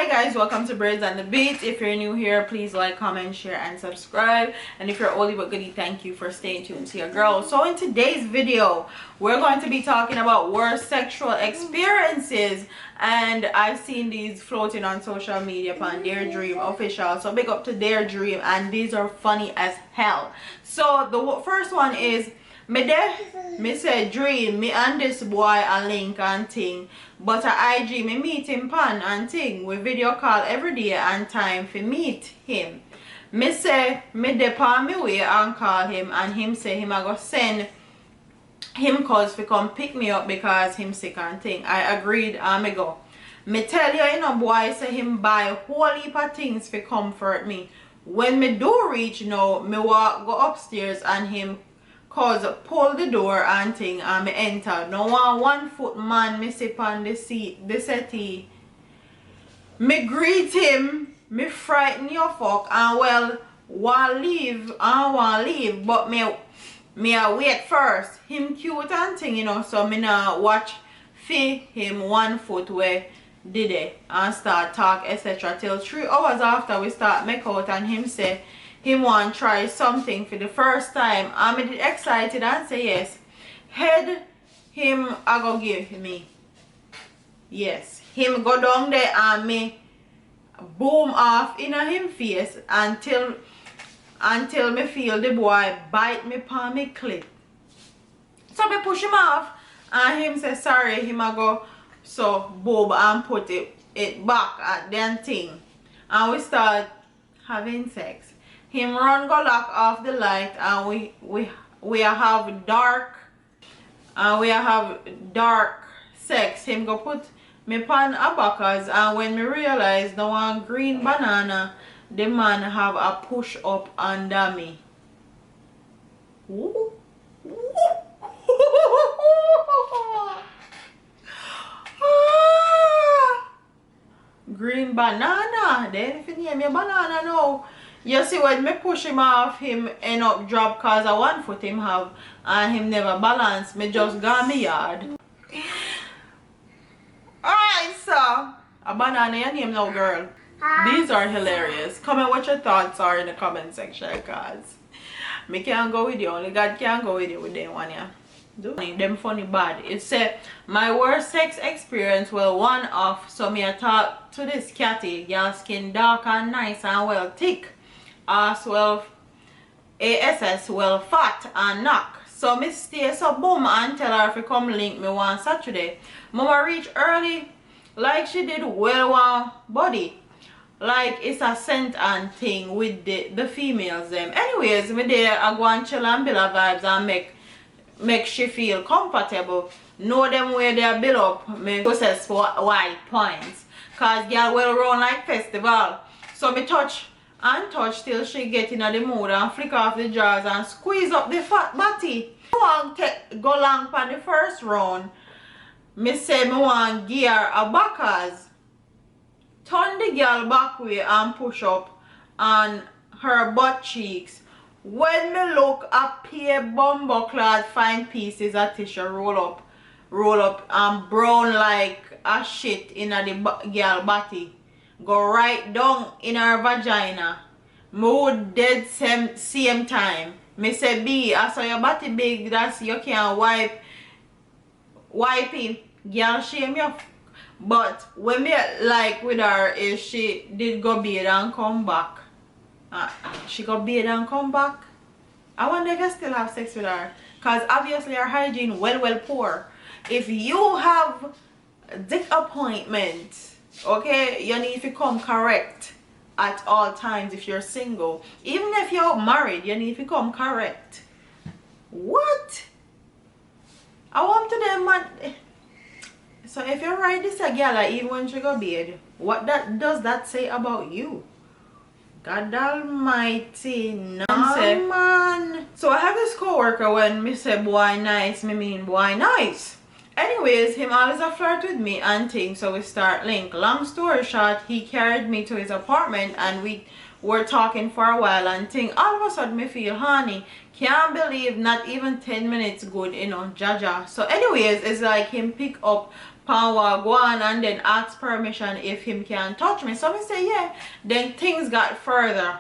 guys, welcome to Birds and the Beat. If you're new here, please like, comment, share, and subscribe. And if you're oldie but goodie, thank you for staying tuned to your girl. So in today's video, we're going to be talking about worst sexual experiences. And I've seen these floating on social media upon Dare Dream official. So big up to Dare Dream, and these are funny as hell. So the first one is, me say Dream, me and this boy a link and thing, but a IG me meet him pan and thing. We video call every day and time for meet him. Me say me dep on me way and call him, and him say him a go send him cause fi come pick me up because him sick and thing. I agreed and me go. Me tell you, boy say him buy a whole heap of things fi comfort me. When me do reach now, me walk go upstairs and him cause pull the door and thing and me enter. No one foot man me sit on the seat, the settee. Me greet him, me frighten your fuck, and well, want leave, but me a wait first. Him cute and thing, so me now watch fi him 1 foot where did it and start talk etc. till 3 hours after we start make out, and him say him want try something for the first time. I me did excited and say yes. Head him I go give me. Yes. Him go down there and me boom off in him face until me feel the boy bite me palm me clip. So me push him off and him say sorry, him a go so bob and put it back at them thing. And we start having sex. Him run go lock off the light and we have dark sex. Him go put me pan a backers, and when me realize no one green banana, the man have a push up under me. Ooh. Green banana. Then if you name your banana now. You see, when me push him off, him end up drop cause a 1 foot him have and him never balance. Me just got me yard. Alright, so a banana your name now, girl. These are hilarious. Comment what your thoughts are in the comment section, cause me can't go with you. Only God can go with you with them one, yeah. Do them funny bad. It said my worst sex experience, well, one off. So me I talk to this catty, girl skin dark and nice and well thick. Ass well, ass well fat and knock. So me stay so boom and tell her if you come link me one Saturday. Mama reach early like she did well one body. Like it's a scent and thing with the females them. Anyways, me there I go and chill and build a vibes and make she feel comfortable. Know them where they build up me process for white points. Cause girl well run like festival. So me touch and touch till she get in the mood and flick off the jaws and squeeze up the fat body. I want to go long for the first round. Me say me want gear a backers. Turn the girl back way and push up on her butt cheeks. When me look up here bumbo clad fine pieces of tissue roll up and brown like a shit in the girl body. Go right down in her vagina. Mood dead same time. Me say B, I saw your body big, that's you can wipe it. Girl shame you. But when me like with her is she did go bathe and come back. She go bathe and come back. I wonder if I still have sex with her. Cause obviously her hygiene well poor. If you have dick appointment, okay, you need to come correct at all times. If you're single, even if you're married, you need to come correct. What? I want to them man. So if you ride this a girl even when she go bed, what does that say about you? God almighty, no man. So I have this co-worker, when me say boy nice, me mean boy nice. Anyways, him always a flirt with me and things, so we start link. Long story short, he carried me to his apartment and we were talking for a while and thing. All of a sudden me feel honey. Can't believe not even 10 minutes good, Jaja. So anyways, it's like him pick up power go on and then ask permission if him can touch me. So me say yeah. Then things got further.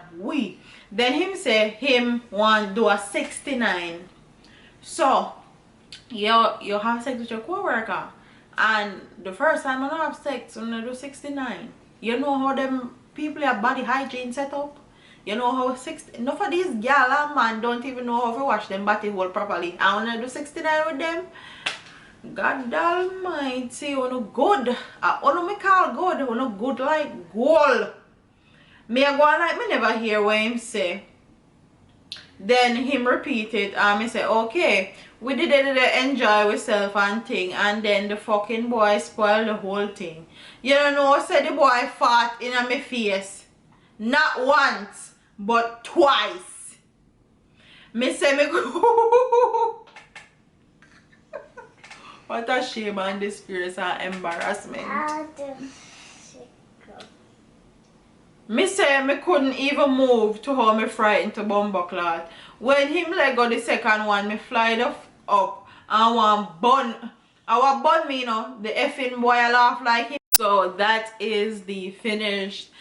Then him say him want do a 69. So you have sex with your co-worker, and the first time I have sex when I do 69. You know how them people have body hygiene set up? You know how enough of these gal and man don't even know how to wash them body hole properly. And when I do 69 with them, God almighty, you know good. You me call good, you know good like gold. Me I go on like me never hear what him say. Then him repeat it and me say okay, we did enjoy ourselves and thing, and then the fucking boy spoiled the whole thing. You don't know, said the boy fart in my face. Not once, but twice. Me say me what a shame and disgrace and embarrassment. Me say me couldn't even move to how me frightened to bumbleclot. When him let go the second one, me fly up and one bun. Our bun me, you know, the effing boy laugh like him. So that is the finished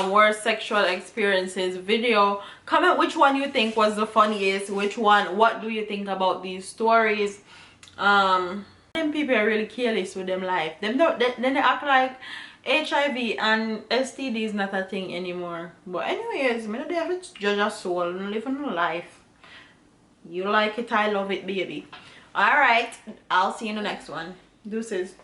worst sexual experiences video. Comment which one you think was the funniest, which one, what do you think about these stories. Them people are really careless with them life. Then they act like HIV and STD is not a thing anymore. But anyways, me not there to judge a soul, no living no life. You like it, I love it, baby. Alright, I'll see you in the next one. Deuces.